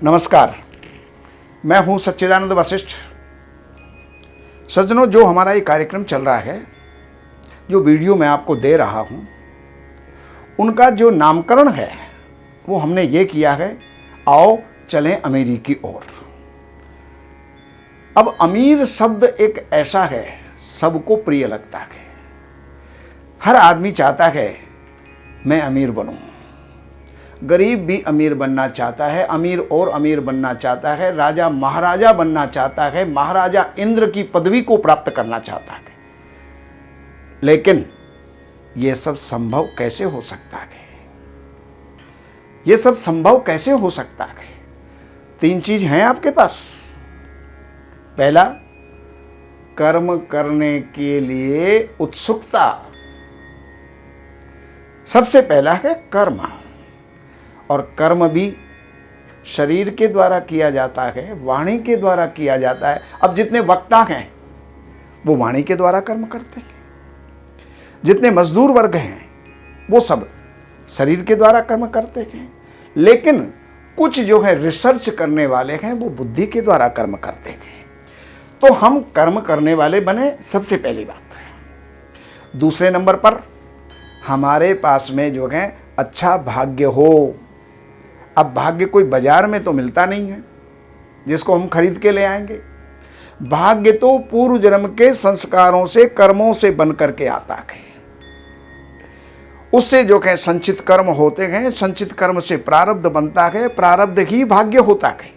नमस्कार, मैं हूं सच्चिदानंद वशिष्ठ। सज्जनों, जो हमारा ये कार्यक्रम चल रहा है, जो वीडियो मैं आपको दे रहा हूं, उनका जो नामकरण है वो हमने ये किया है, आओ चलें अमीरी की ओर। अब अमीर शब्द एक ऐसा है, सबको प्रिय लगता है। हर आदमी चाहता है मैं अमीर बनूं। गरीब भी अमीर बनना चाहता है, अमीर और अमीर बनना चाहता है, राजा महाराजा बनना चाहता है, महाराजा इंद्र की पदवी को प्राप्त करना चाहता है। लेकिन ये सब संभव कैसे हो सकता है? ये सब संभव कैसे हो सकता है? 3 चीज हैं आपके पास। पहला, कर्म करने के लिए उत्सुकता। सबसे पहला है कर्म, और कर्म भी शरीर के द्वारा किया जाता है, वाणी के द्वारा किया जाता है। अब जितने वक्ता हैं वो वाणी के द्वारा कर्म करते हैं, जितने मजदूर वर्ग हैं वो सब शरीर के द्वारा कर्म करते हैं, लेकिन कुछ जो है रिसर्च करने वाले हैं वो बुद्धि के द्वारा कर्म करते हैं। तो हम कर्म करने वाले बने, सबसे पहली बात है। दूसरे नंबर पर हमारे पास में जो है अच्छा भाग्य हो। अब भाग्य कोई बाजार में तो मिलता नहीं है जिसको हम खरीद के ले आएंगे। भाग्य तो पूर्व जन्म के संस्कारों से, कर्मों से बन करके आता है। उससे जो है संचित कर्म होते हैं, संचित कर्म से प्रारब्ध बनता है, प्रारब्ध ही भाग्य होता है।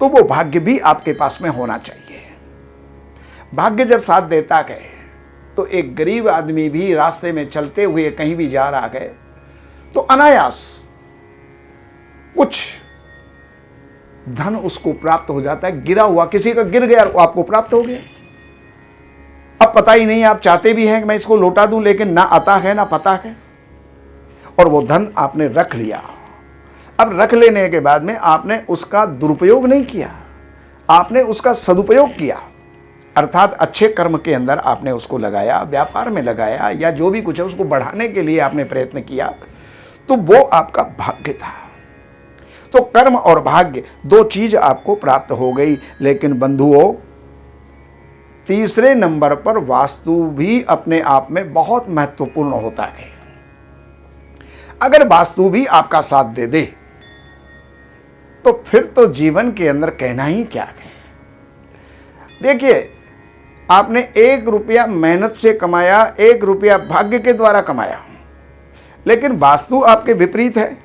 तो वो भाग्य भी आपके पास में होना चाहिए। भाग्य जब साथ देता है तो एक गरीब आदमी भी रास्ते में चलते हुए कहीं भी जा रहा है तो अनायास कुछ धन उसको प्राप्त हो जाता है। गिरा हुआ किसी का गिर गया, वो आपको प्राप्त हो गया। अब पता ही नहीं, आप चाहते भी हैं कि मैं इसको लौटा दूं, लेकिन ना आता है ना पता है, और वो धन आपने रख लिया। अब रख लेने के बाद में आपने उसका दुरुपयोग नहीं किया, आपने उसका सदुपयोग किया। अर्थात अच्छे कर्म के अंदर आपने उसको लगाया, व्यापार में लगाया, या जो भी कुछ है उसको बढ़ाने के लिए आपने प्रयत्न किया, तो वो आपका भाग्य था। तो कर्म और भाग्य 2 चीज आपको प्राप्त हो गई। लेकिन बंधुओं, तीसरे नंबर पर वास्तु भी अपने आप में बहुत महत्वपूर्ण होता है। अगर वास्तु भी आपका साथ दे दे तो फिर तो जीवन के अंदर कहना ही क्या है। देखिए, आपने 1 रुपया मेहनत से कमाया, 1 रुपया भाग्य के द्वारा कमाया, लेकिन वास्तु आपके विपरीत है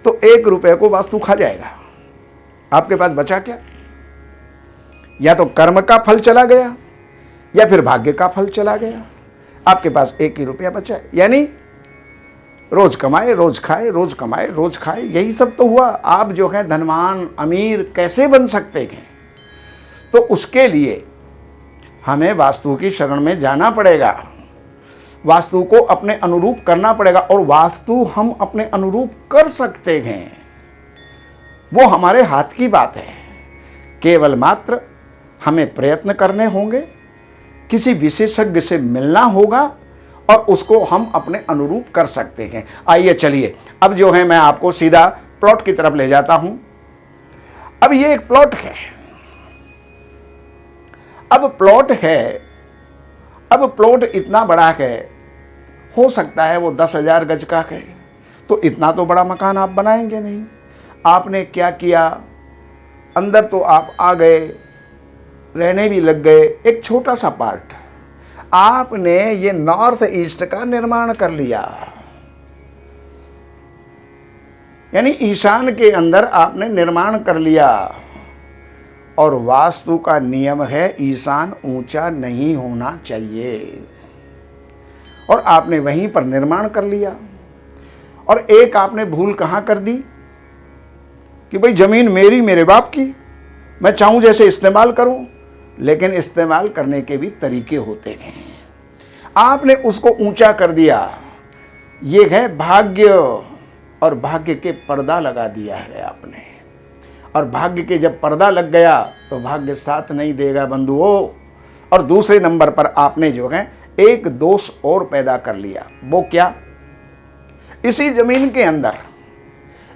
तो 1 रुपये को वास्तु खा जाएगा। आपके पास बचा क्या? या तो कर्म का फल चला गया या फिर भाग्य का फल चला गया। आपके पास 1 ही रुपया बचा, यानी रोज कमाए रोज खाए, रोज कमाए रोज खाए, यही सब तो हुआ। आप जो है धनवान अमीर कैसे बन सकते हैं? तो उसके लिए हमें वास्तु की शरण में जाना पड़ेगा, वास्तु को अपने अनुरूप करना पड़ेगा। और वास्तु हम अपने अनुरूप कर सकते हैं, वो हमारे हाथ की बात है। केवल मात्र हमें प्रयत्न करने होंगे, किसी विशेषज्ञ से मिलना होगा और उसको हम अपने अनुरूप कर सकते हैं। आइए चलिए, अब जो है मैं आपको सीधा प्लॉट की तरफ ले जाता हूं। अब ये एक प्लॉट है। अब प्लॉट है, अब प्लॉट इतना बड़ा है, हो सकता है वो 10,000 गज का है, तो इतना तो बड़ा मकान आप बनाएंगे नहीं। आपने क्या किया, अंदर तो आप आ गए, रहने भी लग गए। एक छोटा सा पार्ट आपने ये नॉर्थ ईस्ट का निर्माण कर लिया, यानी ईशान के अंदर आपने निर्माण कर लिया। और वास्तु का नियम है ईशान ऊंचा नहीं होना चाहिए, और आपने वहीं पर निर्माण कर लिया। और एक आपने भूल कहां कर दी कि भाई जमीन मेरी, मेरे बाप की, मैं चाहूं जैसे इस्तेमाल करूं। लेकिन इस्तेमाल करने के भी तरीके होते हैं। आपने उसको ऊंचा कर दिया, ये है भाग्य, और भाग्य के पर्दा लगा दिया है आपने। और भाग्य के जब पर्दा लग गया तो भाग्य साथ नहीं देगा बंधुओं। और दूसरे नंबर पर आपने जो है एक दोष और पैदा कर लिया। वो क्या? इसी जमीन के अंदर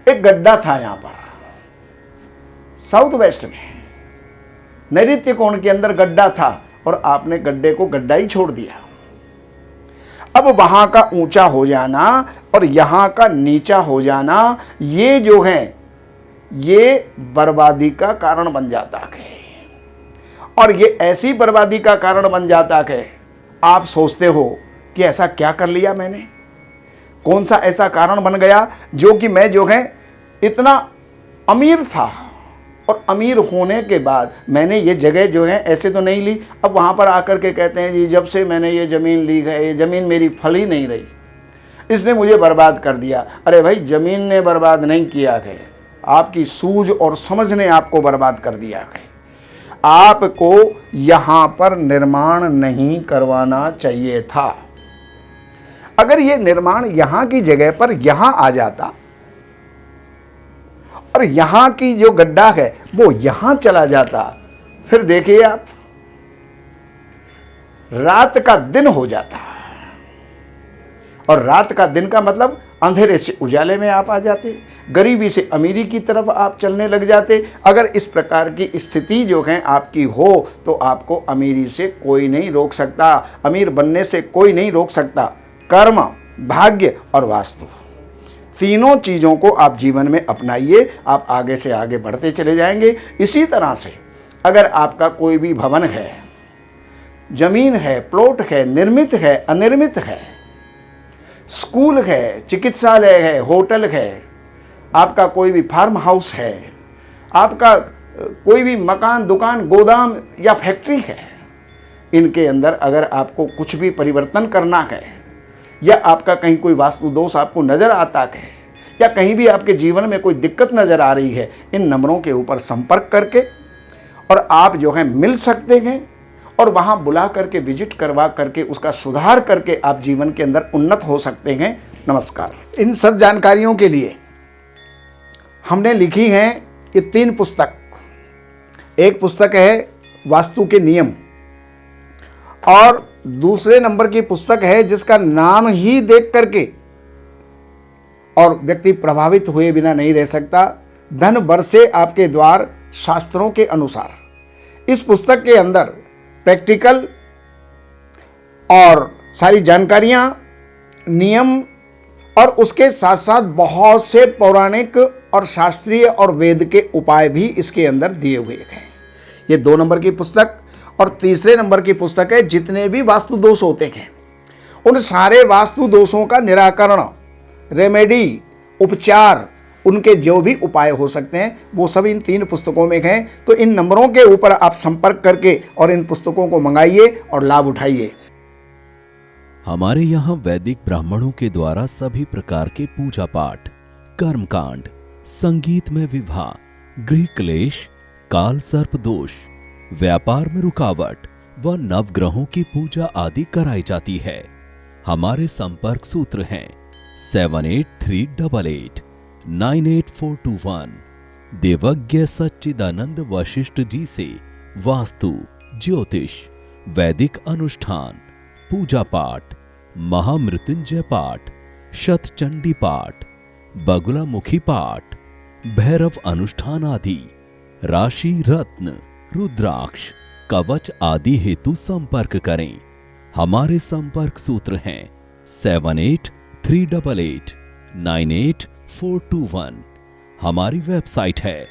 एक गड्ढा था, यहां पर साउथ वेस्ट में नैऋत्य कोण के अंदर गड्ढा था और आपने गड्ढे को गड्ढा ही छोड़ दिया। अब वहां का ऊंचा हो जाना और यहां का नीचा हो जाना, ये जो है ये बर्बादी का कारण बन जाता है। और ये ऐसी बर्बादी का कारण बन जाता है, आप सोचते हो कि ऐसा क्या कर लिया मैंने, कौन सा ऐसा कारण बन गया जो कि मैं जो है इतना अमीर था और अमीर होने के बाद मैंने ये जगह जो है ऐसे तो नहीं ली। अब वहाँ पर आकर के कहते हैं जी जब से मैंने ये ज़मीन ली है, ये ज़मीन मेरी फल ही नहीं रही, इसने मुझे बर्बाद कर दिया। अरे भाई, ज़मीन ने बर्बाद नहीं किया है, आपकी सूझ और समझ ने आपको बर्बाद कर दिया है। आपको यहाँ पर निर्माण नहीं करवाना चाहिए था। अगर ये निर्माण यहाँ की जगह पर यहाँ आ जाता और यहाँ की जो गड्ढा है वो यहाँ चला जाता, फिर देखिए आप, रात का दिन हो जाता। और रात का दिन का मतलब अंधेरे से उजाले में आप आ जाते, गरीबी से अमीरी की तरफ आप चलने लग जाते। अगर इस प्रकार की स्थिति जो है आपकी हो तो आपको अमीरी से कोई नहीं रोक सकता, अमीर बनने से कोई नहीं रोक सकता। कर्म, भाग्य और वास्तु, तीनों चीज़ों को आप जीवन में अपनाइए, आप आगे से आगे बढ़ते चले जाएंगे। इसी तरह से अगर आपका कोई भी भवन है, जमीन है, प्लॉट है, निर्मित है, अनिर्मित है, स्कूल है, चिकित्सालय है, होटल है, आपका कोई भी फार्म हाउस है, आपका कोई भी मकान, दुकान, गोदाम या फैक्ट्री है, इनके अंदर अगर आपको कुछ भी परिवर्तन करना है या आपका कहीं कोई वास्तु दोष आपको नज़र आता है या कहीं भी आपके जीवन में कोई दिक्कत नज़र आ रही है, इन नंबरों के ऊपर संपर्क करके और आप जो है मिल सकते हैं और वहाँ बुला करके विजिट करवा करके उसका सुधार करके आप जीवन के अंदर उन्नत हो सकते हैं। नमस्कार। इन सब जानकारियों के लिए हमने लिखी हैं ये 3 पुस्तक। एक पुस्तक है वास्तु के नियम और दूसरे नंबर की पुस्तक है जिसका नाम ही देख करके और व्यक्ति प्रभावित हुए बिना नहीं रह सकता, धन बरसे आपके द्वार शास्त्रों के अनुसार। इस पुस्तक के अंदर प्रैक्टिकल और सारी जानकारियां, नियम और उसके साथ साथ बहुत से पौराणिक और शास्त्रीय और वेद के उपाय भी इसके अंदर दिए हुए हैं। ये 2 नंबर की पुस्तक। और तीसरे नंबर की पुस्तक है जितने भी वास्तु दोष होते हैं उन सारे वास्तु दोषों का निराकरण, रेमेडी, उपचार, उनके जो भी उपाय हो सकते हैं वो सब इन 3 पुस्तकों में हैं। तो इन नंबरों के ऊपर आप संपर्क करके और इन पुस्तकों को मंगाइए और लाभ उठाइए। हमारे यहाँ वैदिक ब्राह्मणों के द्वारा सभी प्रकार के पूजा पाठ, कर्मकांड, संगीत में विवाह, गृह क्लेश, काल सर्प दोष, व्यापार में रुकावट व नवग्रहों की पूजा आदि कराई जाती है। हमारे संपर्क सूत्र हैं 7838898421। देवज्ञ सच्चिदानंद वशिष्ठ जी से वास्तु, ज्योतिष, वैदिक अनुष्ठान, पूजा पाठ, महामृत्युंजय पाठ, शतचंडी पाठ, बगुलामुखी पाठ, भैरव अनुष्ठान आदि, राशि रत्न, रुद्राक्ष, कवच आदि हेतु संपर्क करें। हमारे संपर्क सूत्र हैं 7838898421। हमारी वेबसाइट है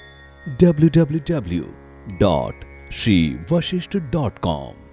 www.shrivashishth.com।